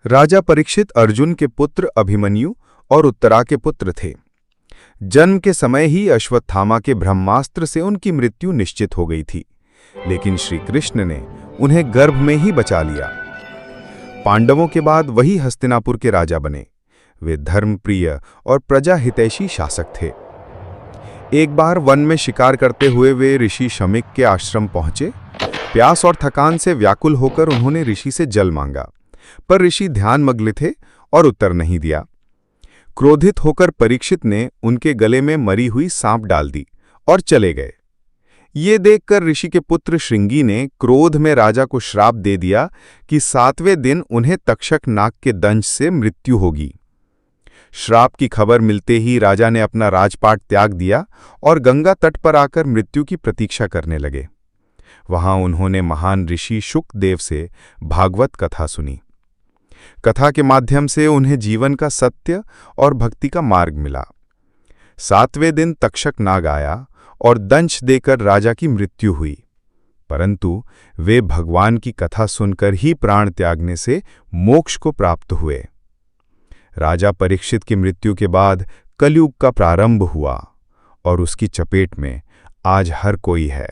राजा परीक्षित अर्जुन के पुत्र अभिमन्यु और उत्तरा के पुत्र थे। जन्म के समय ही अश्वत्थामा के ब्रह्मास्त्र से उनकी मृत्यु निश्चित हो गई थी, लेकिन श्री कृष्ण ने उन्हें गर्भ में ही बचा लिया। पांडवों के बाद वही हस्तिनापुर के राजा बने। वे धर्मप्रिय और प्रजा हितैषी शासक थे। एक बार वन में शिकार करते हुए वे ऋषि शमिक के आश्रम पहुंचे। प्यास और थकान से व्याकुल होकर उन्होंने ऋषि से जल मांगा, पर ऋषि ध्यानमग्न थे और उत्तर नहीं दिया। क्रोधित होकर परीक्षित ने उनके गले में मरी हुई सांप डाल दी और चले गए। ये देखकर ऋषि के पुत्र श्रृंगी ने क्रोध में राजा को श्राप दे दिया कि 7वें दिन उन्हें तक्षक नाग के दंश से मृत्यु होगी। श्राप की खबर मिलते ही राजा ने अपना राजपाट त्याग दिया और गंगा तट पर आकर मृत्यु की प्रतीक्षा करने लगे। वहां उन्होंने महान ऋषि शुकदेव से भागवत कथा सुनी। कथा के माध्यम से उन्हें जीवन का सत्य और भक्ति का मार्ग मिला। 7वें दिन तक्षक नाग आया और दंश देकर राजा की मृत्यु हुई, परंतु वे भगवान की कथा सुनकर ही प्राण त्यागने से मोक्ष को प्राप्त हुए। राजा परीक्षित की मृत्यु के बाद कलयुग का प्रारंभ हुआ और उसकी चपेट में आज हर कोई है।